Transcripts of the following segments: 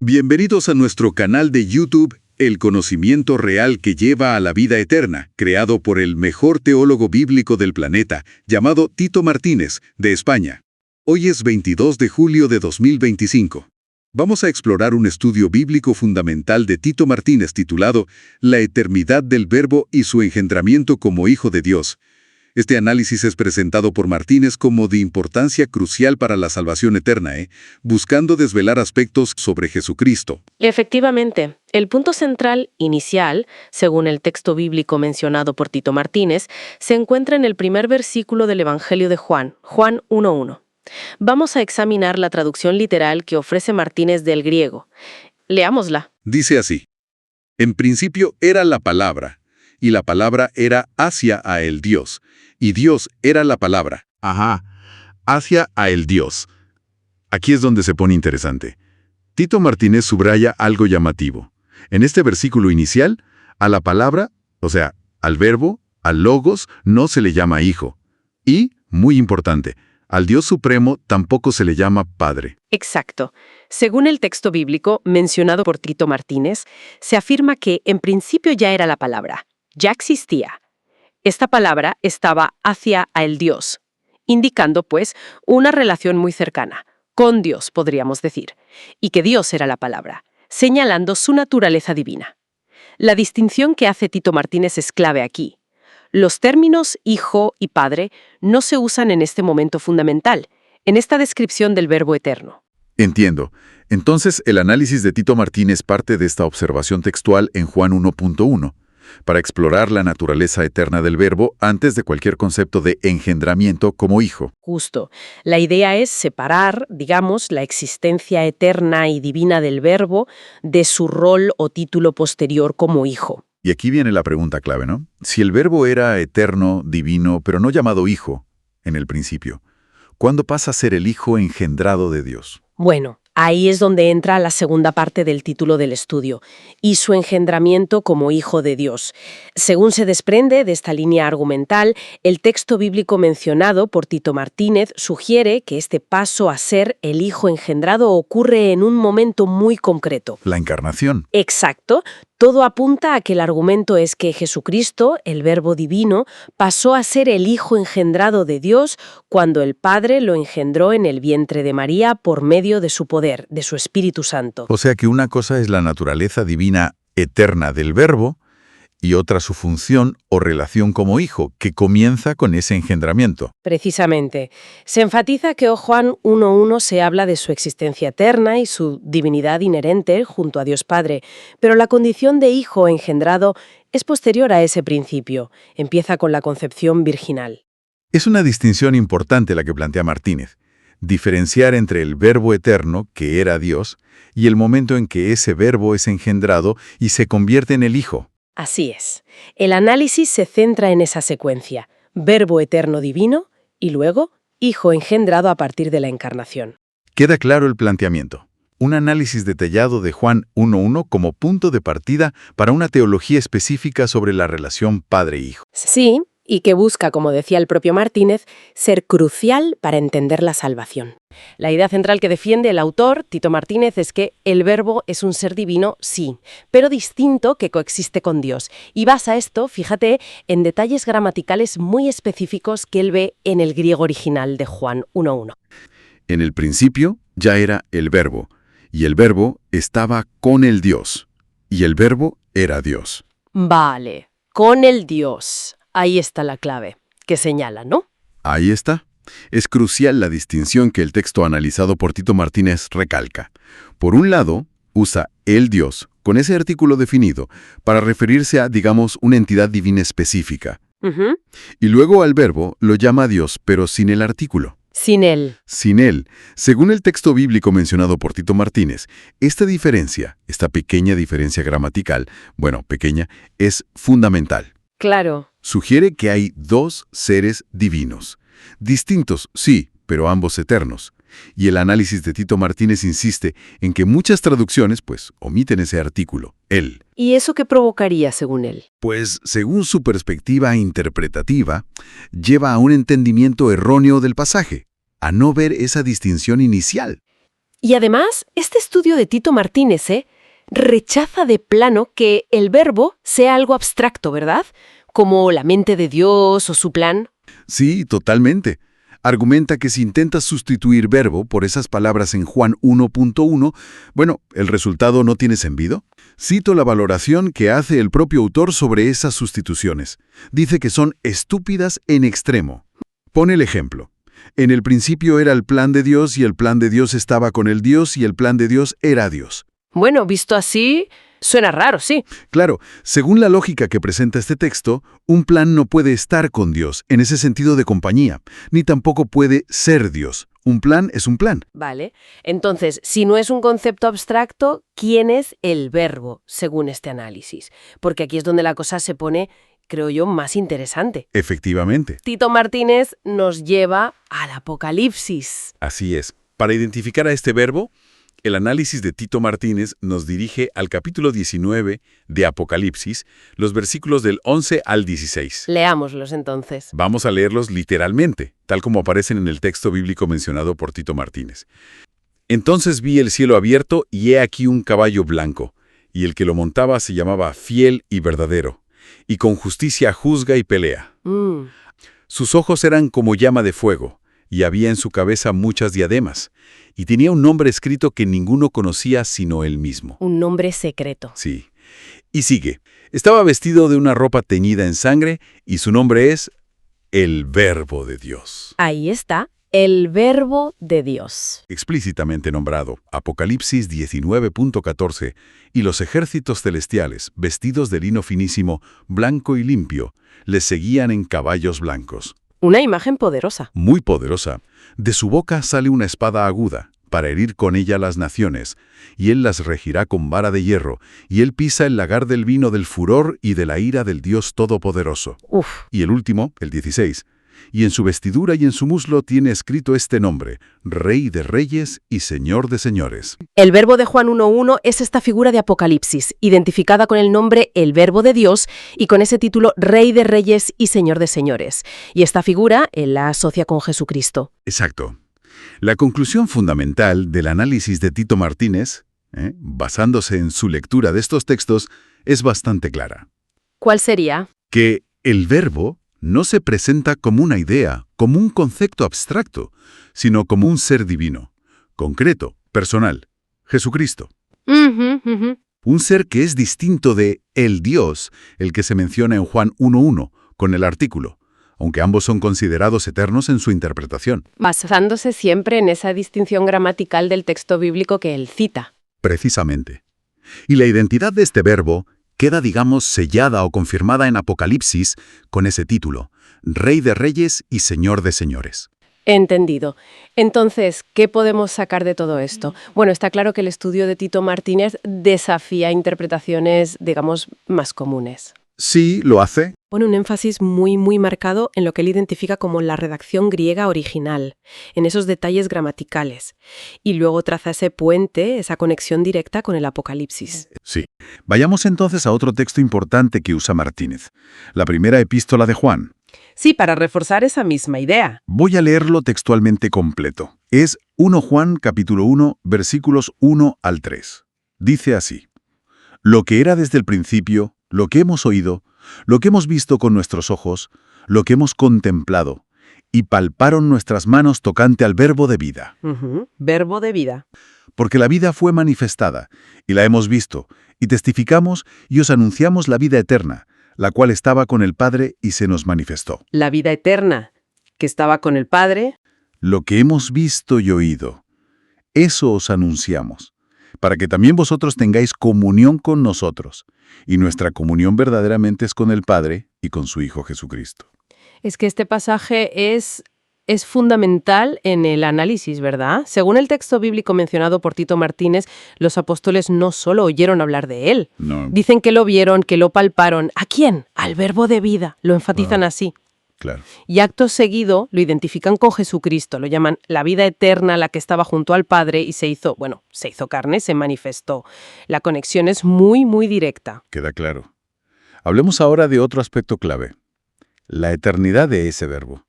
Bienvenidos a nuestro canal de YouTube, El conocimiento real que lleva a la vida eterna, creado por el mejor teólogo bíblico del planeta, llamado Tito Martínez, de España. Hoy es 22 de julio de 2025. Vamos a explorar un estudio bíblico fundamental de Tito Martínez titulado La eternidad del Verbo y su engendramiento como Hijo de Dios. Este análisis es presentado por Martínez como de importancia crucial para la salvación eterna, buscando desvelar aspectos sobre Jesucristo. Efectivamente, el punto central, inicial, según el texto bíblico mencionado por Tito Martínez, se encuentra en el primer versículo del Evangelio de Juan, Juan 1:1. Vamos a examinar la traducción literal que ofrece Martínez del griego. Leámosla. Dice así: En principio era la palabra, y la palabra era hacia a el Dios, y Dios era la palabra. Hacia a el Dios. Aquí es donde se pone interesante. Tito Martínez subraya algo llamativo. En este versículo inicial, a la palabra, o sea, al verbo, al logos, no se le llama hijo. Y, muy importante, al Dios Supremo tampoco se le llama Padre. Exacto. Según el texto bíblico mencionado por Tito Martínez, se afirma que en principio ya era la palabra, ya existía. Esta palabra estaba hacia a el Dios, indicando, pues, una relación muy cercana, con Dios, podríamos decir, y que Dios era la palabra, señalando su naturaleza divina. La distinción que hace Tito Martínez es clave aquí. Los términos hijo y padre no se usan en este momento fundamental, en esta descripción del verbo eterno. Entiendo. Entonces, el análisis de Tito Martínez parte de esta observación textual en Juan 1.1, para explorar la naturaleza eterna del verbo antes de cualquier concepto de engendramiento como hijo. Justo. La idea es separar, digamos, la existencia eterna y divina del verbo de su rol o título posterior como hijo. Y aquí viene la pregunta clave, ¿no? Si el verbo era eterno, divino, pero no llamado hijo en el principio, ¿cuándo pasa a ser el hijo engendrado de Dios? Bueno, ahí es donde entra la segunda parte del título del estudio, y su engendramiento como hijo de Dios. Según se desprende de esta línea argumental, el texto bíblico mencionado por Tito Martínez sugiere que este paso a ser el hijo engendrado ocurre en un momento muy concreto. La encarnación. Exacto. Todo apunta a que el argumento es que Jesucristo, el Verbo divino, pasó a ser el Hijo engendrado de Dios cuando el Padre lo engendró en el vientre de María por medio de su poder, de su Espíritu Santo. O sea que una cosa es la naturaleza divina eterna del verbo y otra su función o relación como hijo, que comienza con ese engendramiento. Precisamente. Se enfatiza que en Juan 1:1 se habla de su existencia eterna y su divinidad inherente junto a Dios Padre, pero la condición de hijo engendrado es posterior a ese principio. Empieza con la concepción virginal. Es una distinción importante la que plantea Martínez. Diferenciar entre el verbo eterno, que era Dios, y el momento en que ese verbo es engendrado y se convierte en el hijo. Así es. El análisis se centra en esa secuencia, verbo eterno divino y luego hijo engendrado a partir de la encarnación. Queda claro el planteamiento. Un análisis detallado de Juan 1.1 como punto de partida para una teología específica sobre la relación padre-hijo. Sí, y que busca, como decía el propio Martínez, ser crucial para entender la salvación. La idea central que defiende el autor, Tito Martínez, es que el verbo es un ser divino, sí, pero distinto que coexiste con Dios. Y basa esto, fíjate, en detalles gramaticales muy específicos que él ve en el griego original de Juan 1.1. En el principio ya era el verbo, y el verbo estaba con el Dios, y el verbo era Dios. Vale, con el Dios. Ahí está la clave, que señala, ¿no? Ahí está. Es crucial la distinción que el texto analizado por Tito Martínez recalca. Por un lado, usa el Dios, con ese artículo definido, para referirse a, digamos, una entidad divina específica. Y luego al verbo lo llama Dios, pero sin el artículo. Sin él. Sin él. Según el texto bíblico mencionado por Tito Martínez, esta diferencia, esta pequeña diferencia gramatical, bueno, pequeña, es fundamental. Claro. Sugiere que hay dos seres divinos. Distintos, sí, pero ambos eternos. Y el análisis de Tito Martínez insiste en que muchas traducciones, pues, omiten ese artículo, él. ¿Y eso qué provocaría, según él? Pues, según su perspectiva interpretativa, lleva a un entendimiento erróneo del pasaje, a no ver esa distinción inicial. Y además, este estudio de Tito Martínez, rechaza de plano que el verbo sea algo abstracto, ¿verdad? Como la mente de Dios o su plan. Sí, totalmente. Argumenta que si intentas sustituir verbo por esas palabras en Juan 1.1, bueno, el resultado no tiene sentido. Cito la valoración que hace el propio autor sobre esas sustituciones. Dice que son estúpidas en extremo. Pone el ejemplo. En el principio era el plan de Dios y el plan de Dios estaba con el Dios y el plan de Dios era Dios. Bueno, visto así, suena raro, sí. Claro, según la lógica que presenta este texto, un plan no puede estar con Dios, en ese sentido de compañía, ni tampoco puede ser Dios. Un plan es un plan. Vale. Entonces, si no es un concepto abstracto, ¿quién es el verbo, según este análisis? Porque aquí es donde la cosa se pone, creo yo, más interesante. Efectivamente. Tito Martínez nos lleva al Apocalipsis. Así es. Para identificar a este verbo, el análisis de Tito Martínez nos dirige al capítulo 19 de Apocalipsis, los versículos del 11 al 16. Leámoslos entonces. Vamos a leerlos literalmente, tal como aparecen en el texto bíblico mencionado por Tito Martínez. Entonces vi el cielo abierto y he aquí un caballo blanco, y el que lo montaba se llamaba Fiel y Verdadero, y con justicia juzga y pelea. Sus ojos eran como llama de fuego, y había en su cabeza muchas diademas, y tenía un nombre escrito que ninguno conocía sino él mismo. Un nombre secreto. Sí. Y sigue. Estaba vestido de una ropa teñida en sangre, y su nombre es el Verbo de Dios. Ahí está, el Verbo de Dios. Explícitamente nombrado, Apocalipsis 19.14, y los ejércitos celestiales, vestidos de lino finísimo, blanco y limpio, les seguían en caballos blancos. Una imagen poderosa. Muy poderosa. De su boca sale una espada aguda, para herir con ella las naciones, y él las regirá con vara de hierro, y él pisa el lagar del vino del furor y de la ira del Dios Todopoderoso. Y el último, el 16, y en su vestidura y en su muslo tiene escrito este nombre, Rey de Reyes y Señor de Señores. El verbo de Juan 1.1 es esta figura de Apocalipsis, identificada con el nombre el Verbo de Dios y con ese título Rey de Reyes y Señor de Señores. Y esta figura él la asocia con Jesucristo. Exacto. La conclusión fundamental del análisis de Tito Martínez, basándose en su lectura de estos textos, es bastante clara. ¿Cuál sería? Que el verbo no se presenta como una idea, como un concepto abstracto, sino como un ser divino, concreto, personal, Jesucristo. Un ser que es distinto de el Dios, el que se menciona en Juan 1.1, con el artículo, aunque ambos son considerados eternos en su interpretación. Basándose siempre en esa distinción gramatical del texto bíblico que él cita. Precisamente. Y la identidad de este verbo queda, digamos, sellada o confirmada en Apocalipsis con ese título, Rey de Reyes y Señor de Señores. Entendido. Entonces, ¿qué podemos sacar de todo esto? Bueno, está claro que el estudio de Tito Martínez desafía interpretaciones, digamos, más comunes. Sí, lo hace. Pone un énfasis muy marcado en lo que él identifica como la redacción griega original, en esos detalles gramaticales. Y luego traza ese puente, esa conexión directa con el Apocalipsis. Sí. Vayamos entonces a otro texto importante que usa Martínez, la primera epístola de Juan. Sí, para reforzar esa misma idea. Voy a leerlo textualmente completo. Es 1 Juan capítulo 1, versículos 1 al 3. Dice así: Lo que era desde el principio, lo que hemos oído, lo que hemos visto con nuestros ojos, lo que hemos contemplado, y palparon nuestras manos tocante al verbo de vida. Verbo de vida. Porque la vida fue manifestada, y la hemos visto, y testificamos y os anunciamos la vida eterna, la cual estaba con el Padre y se nos manifestó. La vida eterna, que estaba con el Padre. Lo que hemos visto y oído, eso os anunciamos, para que también vosotros tengáis comunión con nosotros, y nuestra comunión verdaderamente es con el Padre y con su Hijo Jesucristo. Es que este pasaje es fundamental en el análisis, ¿verdad? Según el texto bíblico mencionado por Tito Martínez, los apóstoles no solo oyeron hablar de él. No. Dicen que lo vieron, que lo palparon. ¿A quién? Al verbo de vida. Lo enfatizan así. Claro. Y acto seguido lo identifican con Jesucristo, lo llaman la vida eterna, la que estaba junto al Padre y se hizo carne, se manifestó. La conexión es muy, muy directa. Queda claro. Hablemos ahora de otro aspecto clave, la eternidad de ese verbo.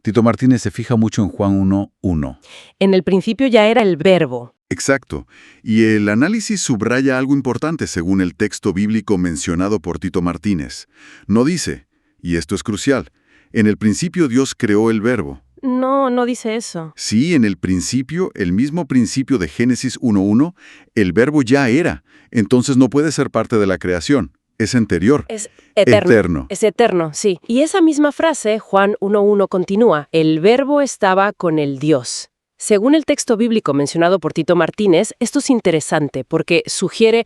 Tito Martínez se fija mucho en Juan 1:1. En el principio ya era el Verbo. Exacto. Y el análisis subraya algo importante según el texto bíblico mencionado por Tito Martínez. No dice, y esto es crucial, en el principio Dios creó el verbo. No dice eso. Sí, en el principio, el mismo principio de Génesis 1:1, el verbo ya era, entonces no puede ser parte de la creación, es anterior. Es eterno. Eterno. Es eterno, sí. Y esa misma frase, Juan 1:1 continúa, el Verbo estaba con el Dios. Según el texto bíblico mencionado por Tito Martínez, esto es interesante porque sugiere,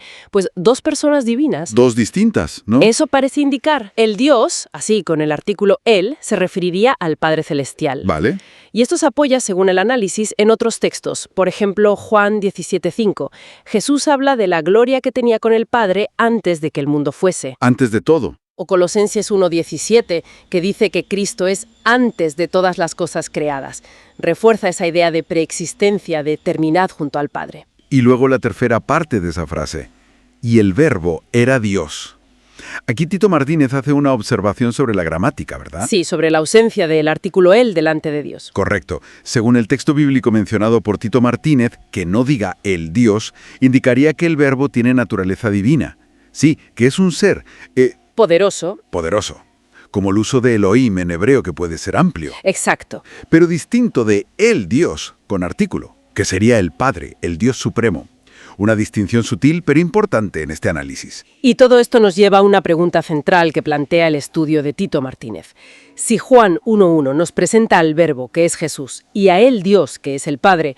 dos personas divinas. Dos distintas, ¿no? Eso parece indicar. El Dios, así con el artículo Él, se referiría al Padre Celestial. Vale. Y esto se apoya, según el análisis, en otros textos. Por ejemplo, Juan 17:5. Jesús habla de la gloria que tenía con el Padre antes de que el mundo fuese. Antes de todo. O Colosenses 1:17, que dice que Cristo es antes de todas las cosas creadas. Refuerza esa idea de preexistencia, de eternidad junto al Padre. Y luego la tercera parte de esa frase. Y el verbo era Dios. Aquí Tito Martínez hace una observación sobre la gramática, ¿verdad? Sí, sobre la ausencia del artículo él delante de Dios. Correcto. Según el texto bíblico mencionado por Tito Martínez, que no diga el Dios, indicaría que el verbo tiene naturaleza divina. Sí, que es un ser Poderoso. poderoso, como el uso de Elohim en hebreo, que puede ser amplio, Exacto. pero distinto de el Dios con artículo, que sería el Padre, el Dios Supremo. Una distinción sutil pero importante en este análisis. Y todo esto nos lleva a una pregunta central que plantea el estudio de Tito Martínez. Si Juan 1:1 nos presenta al Verbo, que es Jesús, y a él Dios, que es el Padre,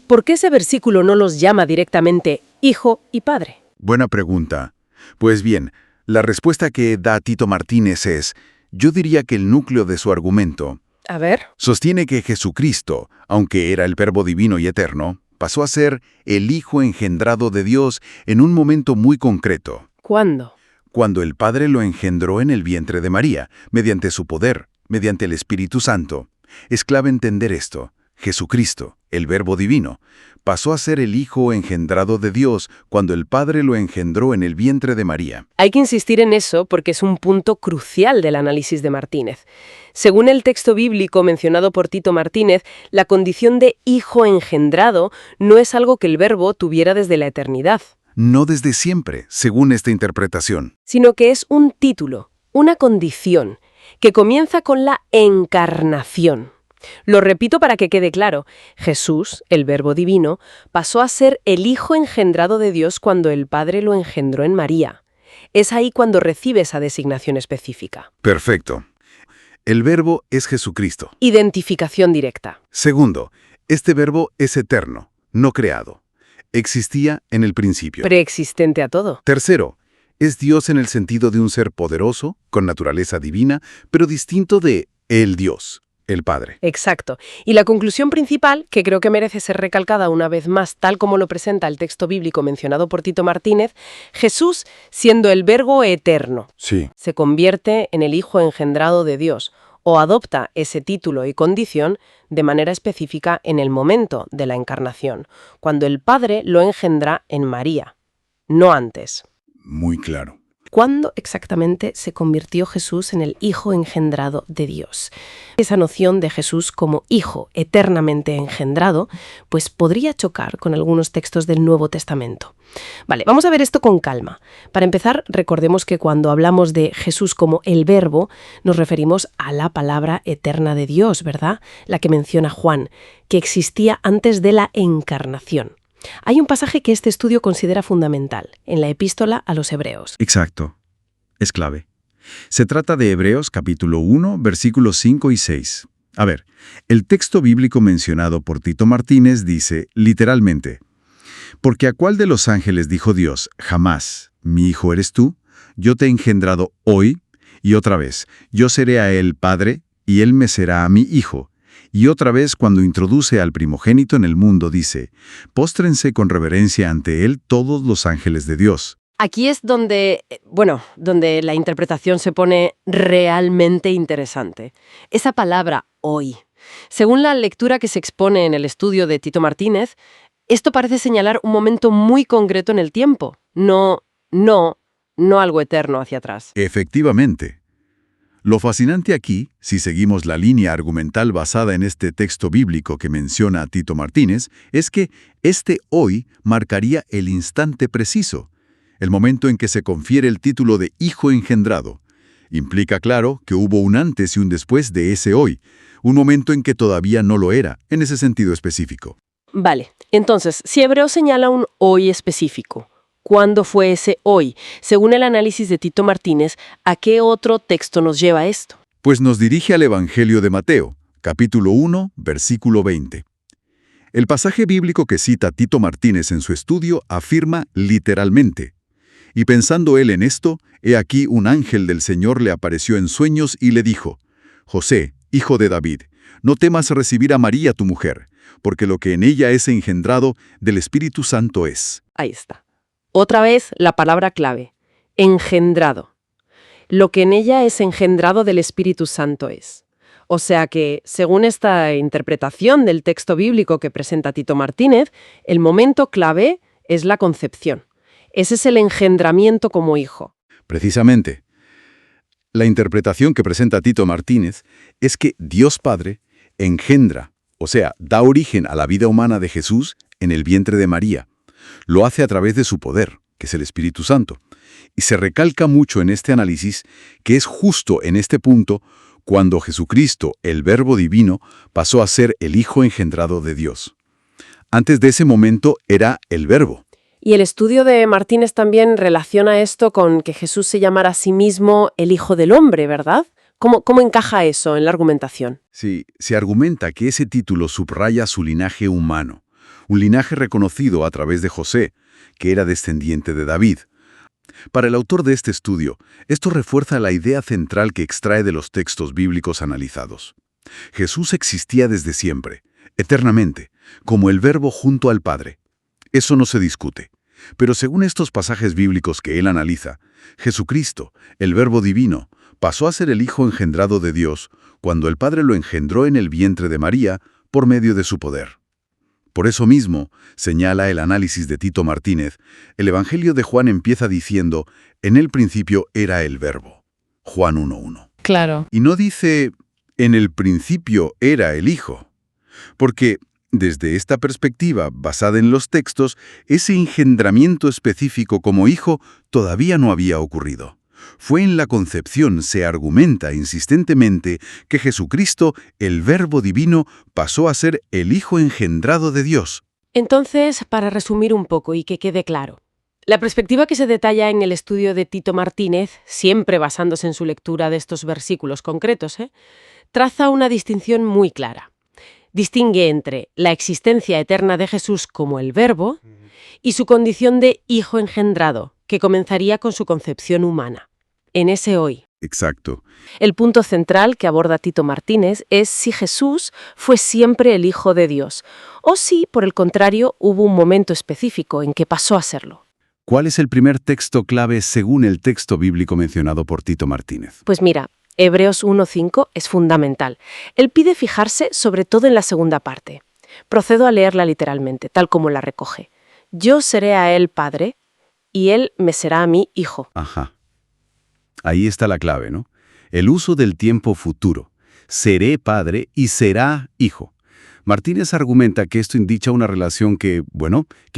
¿por qué ese versículo no los llama directamente Hijo y Padre? Buena pregunta. Pues bien, la respuesta que da Tito Martínez es, yo diría que el núcleo de su argumento A ver. sostiene que Jesucristo, aunque era el Verbo divino y eterno, pasó a ser el Hijo engendrado de Dios en un momento muy concreto, ¿Cuándo? cuando el Padre lo engendró en el vientre de María, mediante su poder, mediante el Espíritu Santo. Es clave entender esto. Jesucristo, el Verbo divino, pasó a ser el Hijo engendrado de Dios cuando el Padre lo engendró en el vientre de María. Hay que insistir en eso porque es un punto crucial del análisis de Martínez. Según el texto bíblico mencionado por Tito Martínez, la condición de hijo engendrado no es algo que el Verbo tuviera desde la eternidad, No desde siempre, según esta interpretación. sino que es un título, una condición, que comienza con la encarnación. Lo repito para que quede claro. Jesús, el Verbo divino, pasó a ser el Hijo engendrado de Dios cuando el Padre lo engendró en María. Es ahí cuando recibe esa designación específica. Perfecto. El Verbo es Jesucristo. Identificación directa. Segundo, este Verbo es eterno, no creado. Existía en el principio. Preexistente a todo. Tercero, es Dios en el sentido de un ser poderoso, con naturaleza divina, pero distinto de el Dios, el Padre. Exacto. Y la conclusión principal, que creo que merece ser recalcada una vez más, tal como lo presenta el texto bíblico mencionado por Tito Martínez, Jesús, siendo el Verbo eterno, Sí. se convierte en el Hijo engendrado de Dios, o adopta ese título y condición de manera específica en el momento de la encarnación, cuando el Padre lo engendra en María, no antes. Muy claro. ¿Cuándo exactamente se convirtió Jesús en el Hijo engendrado de Dios? Esa noción de Jesús como Hijo eternamente engendrado, pues podría chocar con algunos textos del Nuevo Testamento. Vale, vamos a ver esto con calma. Para empezar, recordemos que cuando hablamos de Jesús como el Verbo, nos referimos a la palabra eterna de Dios, ¿verdad? La que menciona Juan, que existía antes de la encarnación. Hay un pasaje que este estudio considera fundamental, en la epístola a los Hebreos. Exacto. Es clave. Se trata de Hebreos capítulo 1, versículos 5 y 6. A ver, el texto bíblico mencionado por Tito Martínez dice, literalmente, «Porque a cuál de los ángeles dijo Dios, jamás, mi hijo eres tú, yo te he engendrado hoy, y otra vez, yo seré a él padre, y él me será a mi hijo». Y otra vez, cuando introduce al primogénito en el mundo, dice, «Póstrense con reverencia ante él todos los ángeles de Dios». Aquí es donde, donde la interpretación se pone realmente interesante. Esa palabra hoy. Según la lectura que se expone en el estudio de Tito Martínez, esto parece señalar un momento muy concreto en el tiempo, no algo eterno hacia atrás. Efectivamente. Lo fascinante aquí, si seguimos la línea argumental basada en este texto bíblico que menciona a Tito Martínez, es que este hoy marcaría el instante preciso, el momento en que se confiere el título de hijo engendrado. Implica, claro, que hubo un antes y un después de ese hoy, un momento en que todavía no lo era, en ese sentido específico. Vale, entonces, si Hebreos señala un hoy específico, ¿cuándo fue ese hoy? Según el análisis de Tito Martínez, ¿a qué otro texto nos lleva esto? Pues nos dirige al Evangelio de Mateo, capítulo 1, versículo 20. El pasaje bíblico que cita Tito Martínez en su estudio afirma literalmente: y pensando él en esto, he aquí un ángel del Señor le apareció en sueños y le dijo: José, hijo de David, no temas recibir a María tu mujer, porque lo que en ella es engendrado del Espíritu Santo es. Ahí está. Otra vez la palabra clave, engendrado. Lo que en ella es engendrado del Espíritu Santo es. O sea que, según esta interpretación del texto bíblico que presenta Tito Martínez, el momento clave es la concepción. Ese es el engendramiento como hijo. Precisamente. La interpretación que presenta Tito Martínez es que Dios Padre engendra, o sea, da origen a la vida humana de Jesús en el vientre de María. Lo hace a través de su poder, que es el Espíritu Santo. Y se recalca mucho en este análisis que es justo en este punto cuando Jesucristo, el Verbo Divino, pasó a ser el Hijo engendrado de Dios. Antes de ese momento era el Verbo. Y el estudio de Martínez también relaciona esto con que Jesús se llamara a sí mismo el Hijo del Hombre, ¿verdad? ¿Cómo encaja eso en la argumentación? Sí, se argumenta que ese título subraya su linaje humano, un linaje reconocido a través de José, que era descendiente de David. Para el autor de este estudio, esto refuerza la idea central que extrae de los textos bíblicos analizados. Jesús existía desde siempre, eternamente, como el Verbo junto al Padre. Eso no se discute. Pero según estos pasajes bíblicos que él analiza, Jesucristo, el Verbo Divino, pasó a ser el Hijo engendrado de Dios cuando el Padre lo engendró en el vientre de María por medio de su poder. Por eso mismo, señala el análisis de Tito Martínez, el Evangelio de Juan empieza diciendo: en el principio era el Verbo. Juan 1:1. Claro. Y no dice: en el principio era el Hijo. Porque, desde esta perspectiva, basada en los textos, ese engendramiento específico como hijo todavía no había ocurrido. Fue en la concepción, se argumenta insistentemente, que Jesucristo, el Verbo Divino, pasó a ser el Hijo engendrado de Dios. Entonces, para resumir un poco y que quede claro, la perspectiva que se detalla en el estudio de Tito Martínez, siempre basándose en su lectura de estos versículos concretos, traza una distinción muy clara. Distingue entre la existencia eterna de Jesús como el Verbo y su condición de Hijo engendrado, que comenzaría con su concepción humana, en ese hoy. Exacto. El punto central que aborda Tito Martínez es si Jesús fue siempre el Hijo de Dios, o si, por el contrario, hubo un momento específico en que pasó a serlo. ¿Cuál es el primer texto clave según el texto bíblico mencionado por Tito Martínez? Pues mira, Hebreos 1:5 es fundamental. Él pide fijarse sobre todo en la segunda parte. Procedo a leerla literalmente, tal como la recoge. Yo seré a él padre, y él me será a mí hijo. Ajá. Ahí está la clave, ¿no? El uso del tiempo futuro. Seré padre y será hijo. Martínez argumenta que esto indica una relación que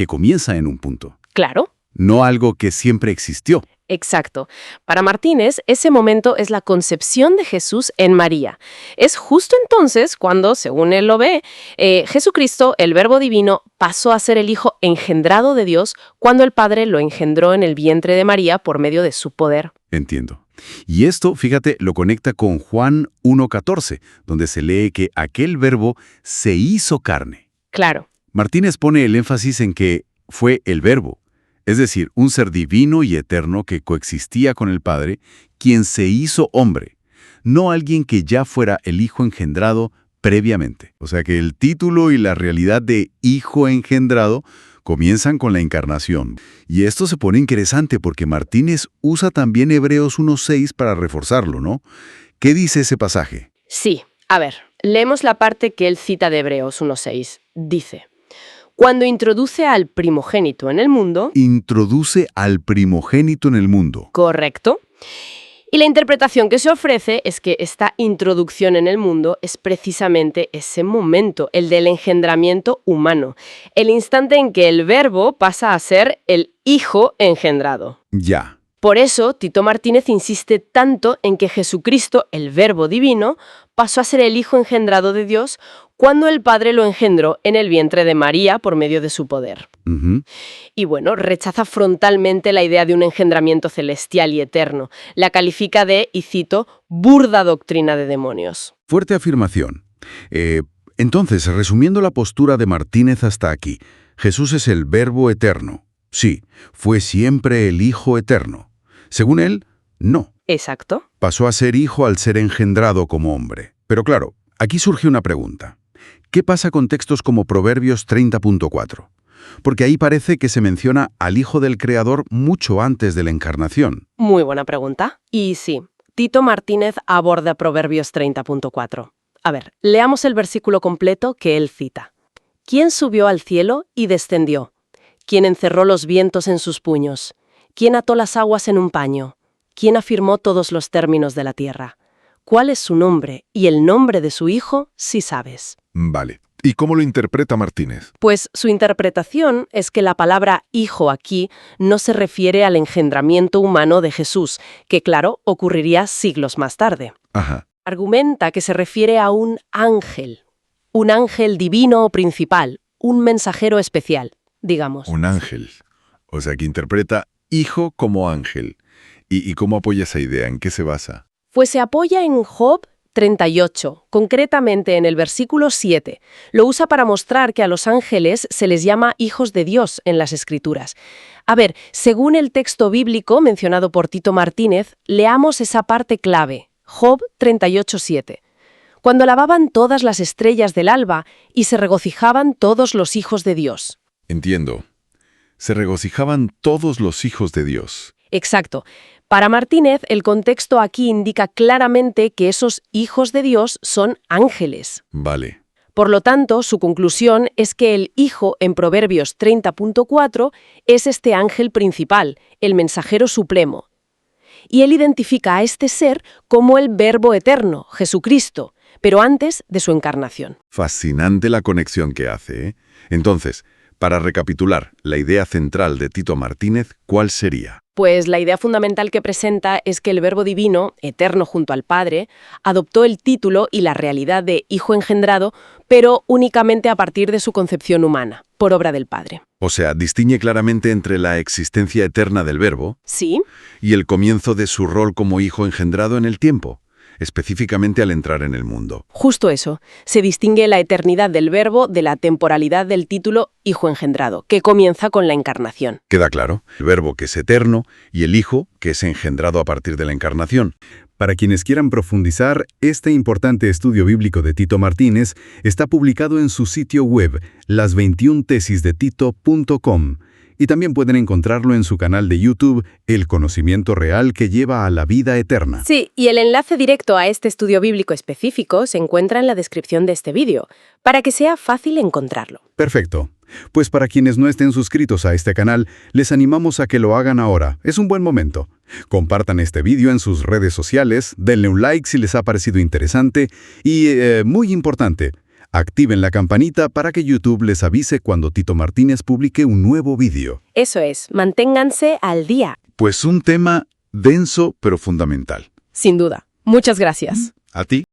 comienza en un punto. Claro. No algo que siempre existió. Exacto. Para Martínez, ese momento es la concepción de Jesús en María. Es justo entonces cuando, según él lo ve, Jesucristo, el Verbo Divino, pasó a ser el Hijo engendrado de Dios cuando el Padre lo engendró en el vientre de María por medio de su poder. Entiendo. Y esto, fíjate, lo conecta con Juan 1:14, donde se lee que aquel Verbo se hizo carne. Claro. Martínez pone el énfasis en que fue el Verbo, es decir, un ser divino y eterno que coexistía con el Padre, quien se hizo hombre, no alguien que ya fuera el Hijo engendrado previamente. O sea que el título y la realidad de Hijo engendrado Comienzan con la encarnación. Y esto se pone interesante porque Martínez usa también Hebreos 1:6 para reforzarlo, ¿no? ¿Qué dice ese pasaje? Sí, a ver, leemos la parte que él cita de Hebreos 1:6. Dice: cuando introduce al primogénito en el mundo... Introduce al primogénito en el mundo. Correcto. Y la interpretación que se ofrece es que esta introducción en el mundo es precisamente ese momento, el del engendramiento humano, el instante en que el verbo pasa a ser el hijo engendrado. Ya. Por eso, Tito Martínez insiste tanto en que Jesucristo, el Verbo divino, pasó a ser el Hijo engendrado de Dios cuando el Padre lo engendró en el vientre de María por medio de su poder. Y bueno, rechaza frontalmente la idea de un engendramiento celestial y eterno. La califica de, y cito, burda doctrina de demonios. Fuerte afirmación. Entonces, resumiendo la postura de Martínez hasta aquí, Jesús es el Verbo eterno. Sí, fue siempre el Hijo eterno. Según él, no. Exacto. Pasó a ser hijo al ser engendrado como hombre. Pero claro, aquí surge una pregunta. ¿Qué pasa con textos como Proverbios 30.4? Porque ahí parece que se menciona al Hijo del Creador mucho antes de la encarnación. Muy buena pregunta. Y sí, Tito Martínez aborda Proverbios 30.4. A ver, leamos el versículo completo que él cita. ¿Quién subió al cielo y descendió? ¿Quién encerró los vientos en sus puños? ¿Quién ató las aguas en un paño? ¿Quién afirmó todos los términos de la tierra? ¿Cuál es su nombre y el nombre de su hijo, si sabes? Vale. ¿Y cómo lo interpreta Martínez? Pues su interpretación es que la palabra hijo aquí no se refiere al engendramiento humano de Jesús, que claro, ocurriría siglos más tarde. Ajá. Argumenta que se refiere a un ángel divino o principal, un mensajero especial, digamos. Un ángel. O sea, que interpreta hijo como ángel. ¿Y cómo apoya esa idea? ¿En qué se basa? Pues se apoya en Job 38, concretamente en el versículo 7. Lo usa para mostrar que a los ángeles se les llama hijos de Dios en las Escrituras. A ver, según el texto bíblico mencionado por Tito Martínez, leamos esa parte clave, Job 38:7. Cuando alababan todas las estrellas del alba y se regocijaban todos los hijos de Dios. Entiendo. Se regocijaban todos los hijos de Dios. Exacto. Para Martínez, el contexto aquí indica claramente que esos hijos de Dios son ángeles. Vale. Por lo tanto, su conclusión es que el Hijo en Proverbios 30.4 es este ángel principal, el mensajero supremo. Y él identifica a este ser como el Verbo eterno, Jesucristo, pero antes de su encarnación. Fascinante la conexión que hace, ¿eh? Entonces, para recapitular, la idea central de Tito Martínez, ¿cuál sería? Pues la idea fundamental que presenta es que el Verbo divino, eterno junto al Padre, adoptó el título y la realidad de Hijo engendrado, pero únicamente a partir de su concepción humana, por obra del Padre. O sea, distingue claramente entre la existencia eterna del Verbo ¿Sí? y el comienzo de su rol como hijo engendrado en el tiempo, específicamente al entrar en el mundo. Justo eso. Se distingue la eternidad del Verbo de la temporalidad del título Hijo engendrado, que comienza con la encarnación. ¿Queda claro? El Verbo que es eterno y el Hijo que es engendrado a partir de la encarnación. Para quienes quieran profundizar, este importante estudio bíblico de Tito Martínez está publicado en su sitio web, las21tesisdetito.com. Y también pueden encontrarlo en su canal de YouTube, El conocimiento real que lleva a la vida eterna. Sí, y el enlace directo a este estudio bíblico específico se encuentra en la descripción de este vídeo, para que sea fácil encontrarlo. Perfecto. Pues para quienes no estén suscritos a este canal, les animamos a que lo hagan ahora. Es un buen momento. Compartan este vídeo en sus redes sociales, denle un like si les ha parecido interesante y, muy importante, activen la campanita para que YouTube les avise cuando Tito Martínez publique un nuevo vídeo. Eso es, manténganse al día. Pues un tema denso pero fundamental. Sin duda. Muchas gracias. ¿A ti?